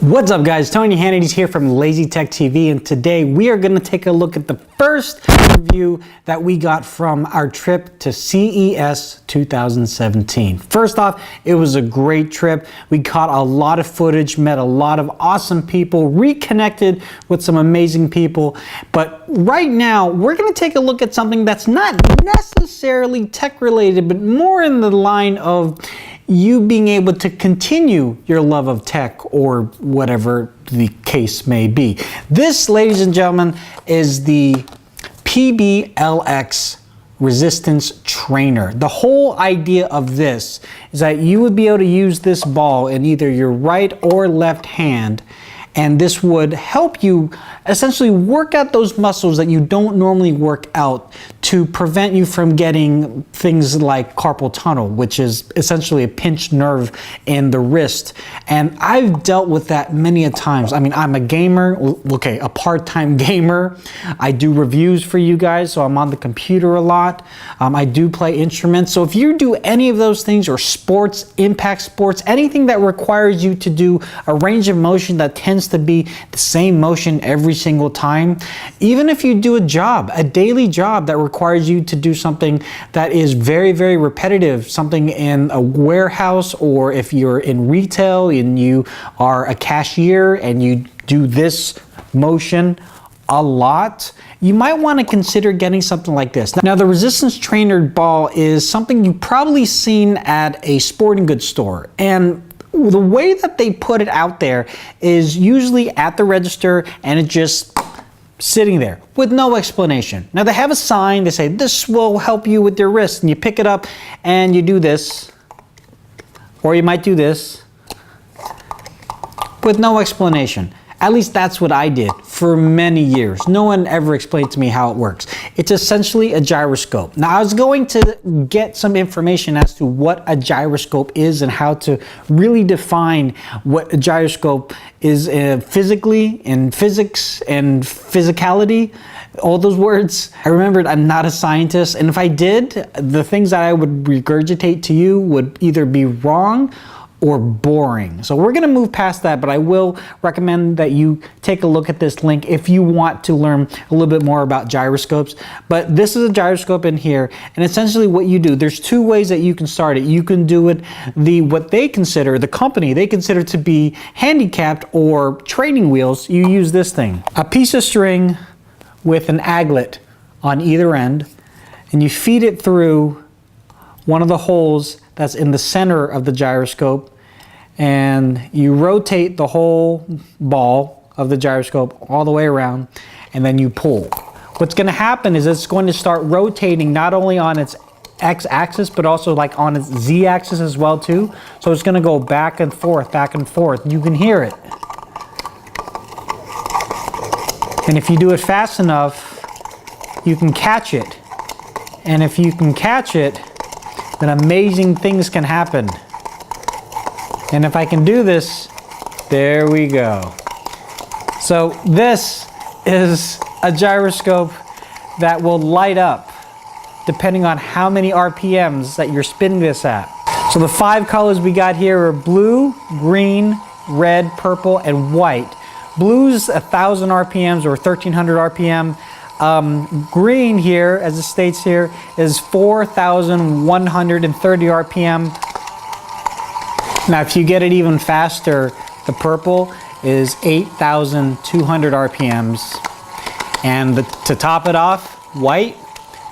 What's up guys, Tony Hannity's here from Lazy Tech TV, and today we are going to take a look at the first review that we got from our trip to CES 2017. First off, it was a great trip. We caught a lot of footage, met a lot of awesome people, reconnected with some amazing people. But right now, we're going to take a look at something that's not necessarily tech related, but more in the line of you being able to continue your love of tech or whatever the case may be. This, ladies and gentlemen, is the Pbl Ex Resistance Trainer. The whole idea of this is that you would be able to use this ball in either your right or left hand, and this would help you essentially work out those muscles that you don't normally work out to prevent you from getting things like carpal tunnel, which is essentially a pinched nerve in the wrist. And I've dealt with that many a times. I mean, I'm a gamer, okay, a part-time gamer. I do reviews for you guys, so I'm on the computer a lot. I do play instruments. So if you do any of those things, or sports, impact sports, anything that requires you to do a range of motion that tends to be the same motion every single time, even if you do a job, a daily job that requires you to do something that is very, very repetitive, something in a warehouse, or if you're in retail and you are a cashier and you do this motion a lot, you might want to consider getting something like this. Now, the Resistance Trainer ball is something you've probably seen at a sporting goods store, and the way that they put it out there is usually at the register, and it's just sitting there with no explanation. Now, they have a sign, they say this will help you with your wrist, and you pick it up and you do this, or you might do this with no explanation. At least that's what I did for many years. No one ever explained to me how it works. It's essentially a gyroscope. Now, I was going to get some information as to what a gyroscope is and how to really define what a gyroscope is physically, in physics and physicality, all those words. I remembered I'm not a scientist, and if I did, the things that I would regurgitate to you would either be wrong or boring. So we're gonna move past that, but I will recommend that you take a look at this link if you want to learn a little bit more about gyroscopes. But this is a gyroscope in here, and essentially what you do, there's two ways that you can start it. You can do it what they consider, the company, they consider to be handicapped or training wheels. You use this thing, a piece of string with an aglet on either end, and you feed it through one of the holes that's in the center of the gyroscope, and you rotate the whole ball of the gyroscope all the way around, and then you pull. What's going to happen is it's going to start rotating not only on its x-axis, but also like on its z-axis as well too. So it's going to go back and forth, back and forth. You can hear it. And if you do it fast enough, you can catch it. And if you can catch it, then amazing things can happen. And if I can do this, there we go. So this is a gyroscope that will light up depending on how many RPMs that you're spinning this at. So the 5 colors we got here are blue, green, red, purple, and white. Blue's 1,000 RPMs or 1,300 RPM. Green here, as it states here, is 4,130 RPM. Now, if you get it even faster, the purple is 8,200 RPMs. And to top it off, white,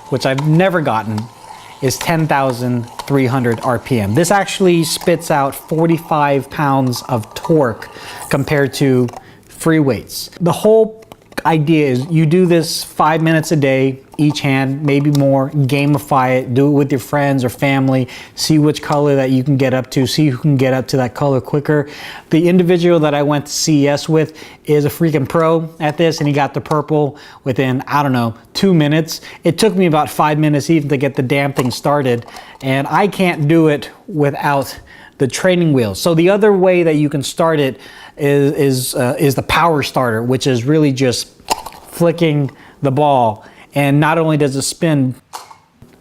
which I've never gotten, is 10,300 RPM. This actually spits out 45 pounds of torque compared to free weights. The whole idea is you do this 5 minutes a day, each hand, maybe more, gamify it, do it with your friends or family, see which color that you can get up to, see who can get up to that color quicker. The individual that I went to CES with is a freaking pro at this, and he got the purple within, I don't know, 2 minutes. It took me about 5 minutes even to get the damn thing started, and I can't do it without the training wheels. So the other way that you can start it is the power starter, which is really just flicking the ball And not only does it spin,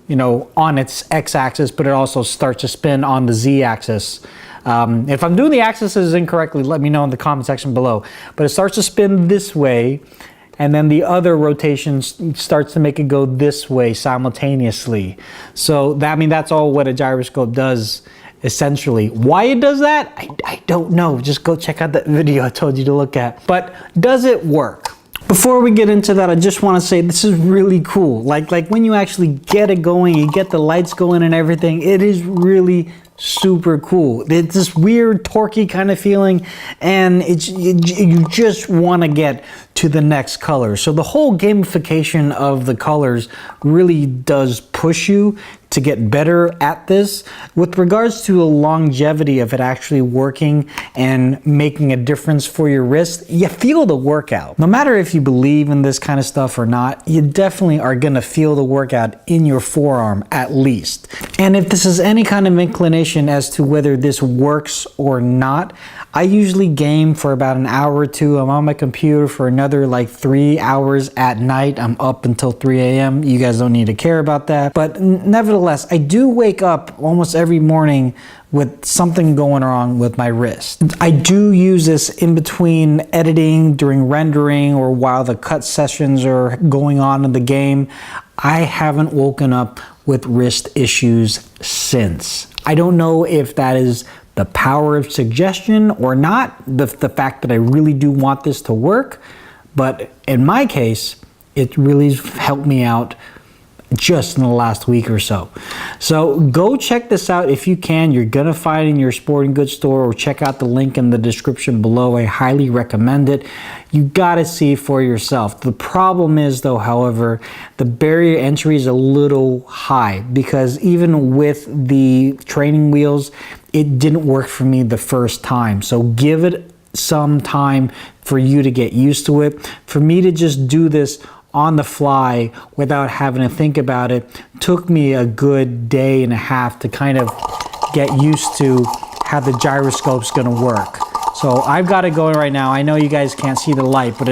you know, on its x-axis, but it also starts to spin on the z-axis. If I'm doing the axes incorrectly, let me know in the comment section below. But it starts to spin this way, and then the other rotation starts to make it go this way simultaneously. So that, I mean, that's all what a gyroscope does, essentially. Why it does that, I don't know. Just go check out that video I told you to look at. But does it work? Before we get into that, I just want to say this is really cool. Like when you actually get it going, you get the lights going and everything, it is really super cool. It's this weird torquey kind of feeling, and you just want to get to the next color. So the whole gamification of the colors really does push you to get better at this. With regards to the longevity of it actually working and making a difference for your wrist, you feel the workout. No matter if you believe in this kind of stuff or not, you definitely are gonna feel the workout in your forearm at least. And if this is any kind of inclination as to whether this works or not, I usually game for about an hour or two. I'm on my computer for another like 3 hours at night. I'm up until 3 a.m. You guys don't need to care about that. But nevertheless, I do wake up almost every morning with something going wrong with my wrist. I do use this in between editing, during rendering, or while the cut sessions are going on in the game. I haven't woken up with wrist issues since. I don't know if that is the power of suggestion or not, the fact that I really do want this to work, but in my case, it really helped me out just in the last week or so. So go check this out if you can. You're gonna find it in your sporting goods store, or check out the link in the description below. I highly recommend it. You gotta see for yourself. The problem is though, however, the barrier entry is a little high, because even with the training wheels, it didn't work for me the first time. So give it some time for you to get used to it. For me to just do this on the fly without having to think about it took me a good day and a half to kind of get used to how the gyroscope's gonna work. So I've got it going right now. I know you guys can't see the light, but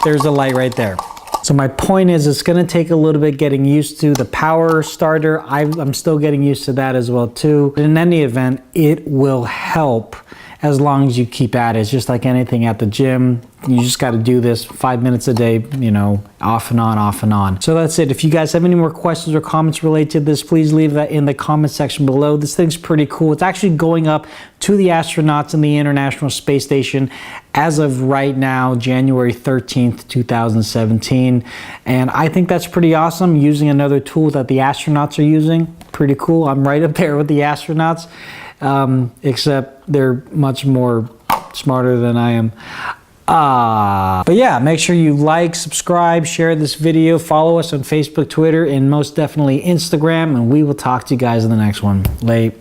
there's a light right there. So my point is, it's gonna take a little bit getting used to. The power starter, I'm still getting used to that as well too. But in any event, it will help as long as you keep at it. It's just like anything at the gym. You just got to do this 5 minutes a day, you know, off and on, off and on. So that's it. If you guys have any more questions or comments related to this, please leave that in the comment section below. This thing's pretty cool. It's actually going up to the astronauts in the International Space Station as of right now, January 13th, 2017. And I think that's pretty awesome, using another tool that the astronauts are using. Pretty cool. I'm right up there with the astronauts, except they're much more smarter than I am. But yeah, make sure you like, subscribe, share this video, follow us on Facebook, Twitter, and most definitely Instagram, and we will talk to you guys in the next one. Late.